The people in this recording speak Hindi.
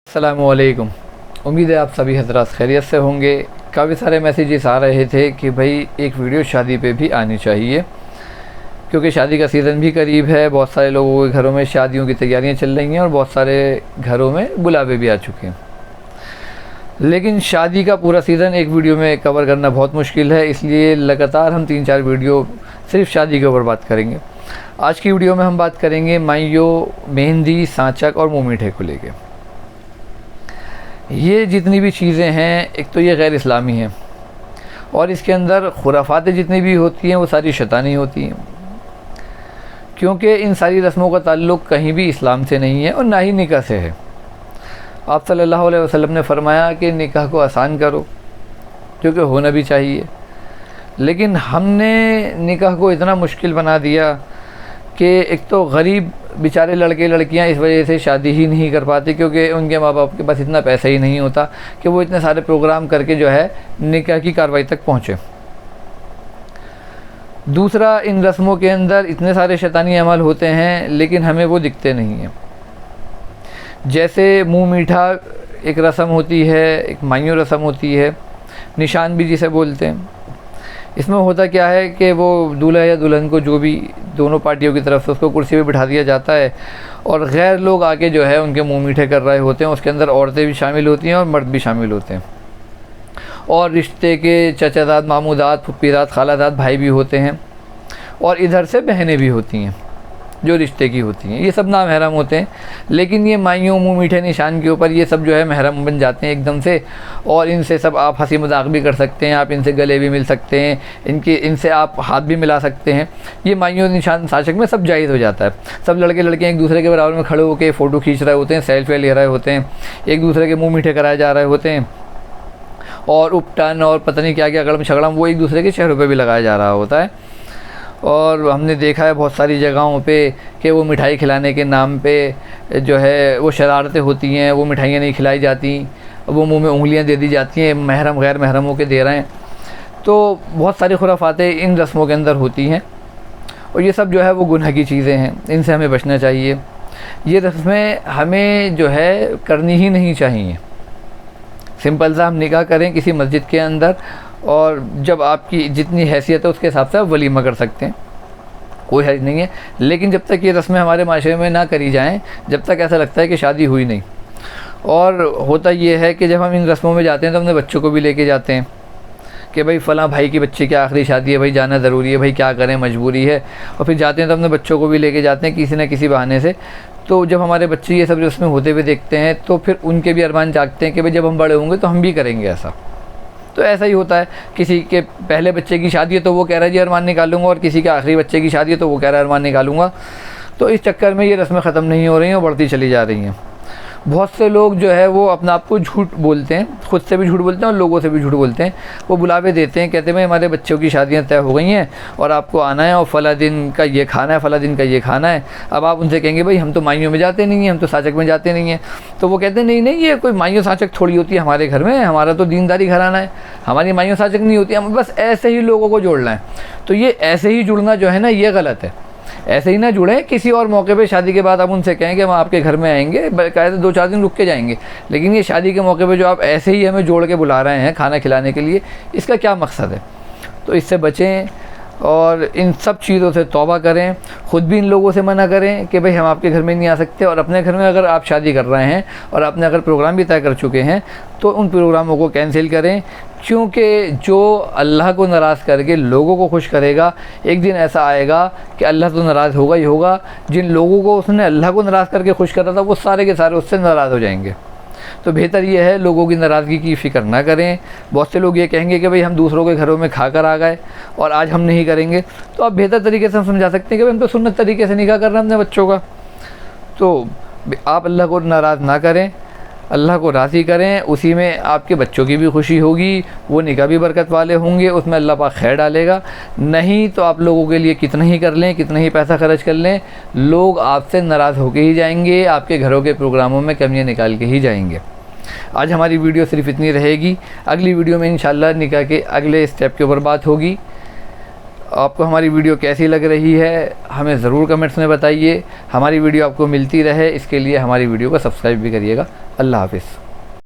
अस्सलामुअलैकुम। उम्मीद है आप सभी हज़रात खैरियत से होंगे। काफ़ी सारे मैसेजेस आ रहे थे कि भाई एक वीडियो शादी पे भी आनी चाहिए, क्योंकि शादी का सीज़न भी करीब है। बहुत सारे लोगों के घरों में शादियों की तैयारियां चल रही हैं और बहुत सारे घरों में बुलावे भी आ चुके हैं। लेकिन शादी का पूरा सीज़न एक वीडियो में कवर करना बहुत मुश्किल है, इसलिए लगातार हम 3-4 वीडियो सिर्फ शादी के ऊपर बात करेंगे। आज की वीडियो में हम बात करेंगे माइयो, मेहंदी, सांचक और मुँह मीठे को लेके। ये जितनी भी चीज़ें हैं, एक तो ये गैर इस्लामी हैं और इसके अंदर खुराफातें जितनी भी होती हैं वो सारी शैतानी होती हैं, क्योंकि इन सारी रस्मों का ताल्लुक़ कहीं भी इस्लाम से नहीं है और ना ही निकाह से है। आप सल्लल्लाहु अलैहि वसल्लम ने फरमाया कि निकाह को आसान करो, क्योंकि होना भी चाहिए। लेकिन हमने निकाह को इतना मुश्किल बना दिया कि एक तो गरीब बेचारे लड़के लड़कियां इस वजह से शादी ही नहीं कर पाते, क्योंकि उनके माँ बाप के पास इतना पैसा ही नहीं होता कि वो इतने सारे प्रोग्राम करके जो है निकाह की कार्रवाई तक पहुँचे। दूसरा, इन रस्मों के अंदर इतने सारे शैतानी अमल होते हैं लेकिन हमें वो दिखते नहीं हैं। जैसे मुँह मीठा एक रस्म होती है, एक माइयो रस्म होती है, निशान भी जिसे बोलते हैं। इसमें होता क्या है कि वो दूल्हा या दुल्हन को, जो भी दोनों पार्टियों की तरफ से, उसको कुर्सी पे बिठा दिया जाता है और गैर लोग आके जो है उनके मुंह मीठे कर रहे होते हैं। उसके अंदर औरतें भी शामिल होती हैं और मर्द भी शामिल होते हैं, और रिश्ते के चचाजाद, मामूदाद, फुप्पीदाद, खालादाद भाई भी होते हैं, और इधर से बहनें भी होती हैं जो रिश्ते की होती हैं। ये सब नामहरम होते हैं, लेकिन ये माइयों, मुँह मीठे निशान के ऊपर ये सब जो है महरम बन जाते हैं एकदम से, और इनसे सब आप हंसी मजाक भी कर सकते हैं, आप इनसे गले भी मिल सकते हैं, इनसे आप हाथ भी मिला सकते हैं। ये माइयों निशान सांचक में सब जायज़ हो जाता है। सब लड़के लड़कियाँ एक दूसरे के बराबर में खड़े होकर फ़ोटो खींच रहे होते हैं, सेल्फी ले रहे होते हैं, एक दूसरे के मुँह मीठे कराए जा रहे होते हैं, और उपटन और पता नहीं क्या क्या अगड़म शगड़म वो एक दूसरे के चेहरों पर भी लगाया जा रहा होता है। और हमने देखा है बहुत सारी जगहों पे कि वो मिठाई खिलाने के नाम पे जो है वो शरारतें होती हैं, वो मिठाइयाँ नहीं खिलाई जाती, वो मुंह में उंगलियां दे दी जाती हैं, महरम गैर महरमों के दे रहे हैं। तो बहुत सारी खुराफातें इन रस्मों के अंदर होती हैं और ये सब जो है वो गुनाह की चीज़ें हैं, इनसे हमें बचना चाहिए। ये रस्में हमें जो है करनी ही नहीं चाहिए। सिंपल सा हम निकाह करें किसी मस्जिद के अंदर, और जब आपकी जितनी हैसियत है उसके हिसाब से आप वलीमा कर सकते हैं, कोई हर्ज नहीं है। लेकिन जब तक ये रस्में हमारे माशरे में ना करी जाएं, जब तक ऐसा लगता है कि शादी हुई नहीं। और होता ये है कि जब हम इन रस्मों में जाते हैं तो अपने बच्चों को भी लेके जाते हैं कि भाई फ़लाँ भाई की बच्चे की आखिरी शादी है, भाई जाना ज़रूरी है, भाई क्या करें, मजबूरी है। और फिर जाते हैं तो अपने बच्चों को भी लेके जाते हैं किसी न किसी बहाने से। तो जब हमारे बच्चे ये सब रस्में होते हुए देखते हैं तो फिर उनके भी अरमान जागते हैं कि भाई जब हम बड़े होंगे तो हम भी करेंगे ऐसा। तो ऐसा ही होता है, किसी के पहले बच्चे की शादी है तो वो कह रहा है जी अरमान निकालूंगा, और किसी के आखिरी बच्चे की शादी है तो वो कह रहा है अरमान निकालूंगा। तो इस चक्कर में ये रस्में ख़त्म नहीं हो रही हैं और बढ़ती चली जा रही हैं। बहुत से लोग जो है वो अपने आप को झूठ बोलते हैं, खुद से भी झूठ बोलते हैं और लोगों से भी झूठ बोलते हैं। वो बुलावे देते हैं, कहते हैं भाई हमारे बच्चों की शादियां तय हो गई हैं और आपको आना है, और फ़ला दिन का ये खाना है, फ़ला दिन का ये खाना है। अब आप उनसे कहेंगे भाई हम तो माइयों में जाते नहीं हैं, हम तो सांचक में जाते नहीं हैं। तो वो कहते हैं नहीं नहीं, ये कोई माइयों सांचक थोड़ी होती है हमारे घर में, हमारा तो दीनदारी घराना है, हमारी माइयों सांचक नहीं होती, हम बस ऐसे ही लोगों को जोड़ना है। तो ये ऐसे ही जुड़ना जो है ना, ये गलत है। ऐसे ही ना जुड़ें। किसी और मौके पे शादी के बाद आप उनसे कहें कि हम आपके घर में आएंगे, बाकायदा 2-4 दिन रुक के जाएंगे। लेकिन ये शादी के मौके पे जो आप ऐसे ही हमें जोड़ के बुला रहे हैं खाना खिलाने के लिए, इसका क्या मकसद है? तो इससे बचें और इन सब चीज़ों से तौबा करें। ख़ुद भी इन लोगों से मना करें कि भाई हम आपके घर में नहीं आ सकते, और अपने घर में अगर आप शादी कर रहे हैं और आपने अगर प्रोग्राम भी तय कर चुके हैं तो उन प्रोग्रामों को कैंसिल करें, क्योंकि जो अल्लाह को नाराज़ करके लोगों को खुश करेगा, एक दिन ऐसा आएगा कि अल्लाह तो नाराज़ होगा ही होगा। जिन लोगों को उसने अल्लाह को नाराज़ करके खुश करा था वो सारे के सारे उससे नाराज़ हो जाएंगे। तो बेहतर ये है लोगों की नाराज़गी की फ़िक्र ना करें। बहुत से लोग ये कहेंगे कि भाई हम दूसरों के घरों में खा कर आ गए और आज हम नहीं करेंगे। तो आप बेहतर तरीके से हम समझा सकते हैं कि भाई हम तो सुन्नत तरीके से निकाह कर रहे हैं अपने बच्चों का। तो आप अल्लाह को नाराज़ ना करें, अल्लाह को राज़ी करें, उसी में आपके बच्चों की भी खुशी होगी, वो निकाह भी बरकत वाले होंगे, उसमें अल्लाह पाक खैर डालेगा। नहीं तो आप लोगों के लिए कितना ही कर लें, कितना ही पैसा खर्च कर लें, लोग आपसे नाराज़ होके ही जाएंगे, आपके घरों के प्रोग्रामों में कमियां निकाल के ही जाएंगे। आज हमारी वीडियो सिर्फ इतनी रहेगी। अगली वीडियो में इंशाअल्लाह निकाह के अगले स्टेप के ऊपर बात होगी। आपको हमारी वीडियो कैसी लग रही है हमें ज़रूर कमेंट्स में बताइए। हमारी वीडियो आपको मिलती रहे इसके लिए हमारी वीडियो को सब्सक्राइब भी करिएगा। अल्लाह हाफ़िज़।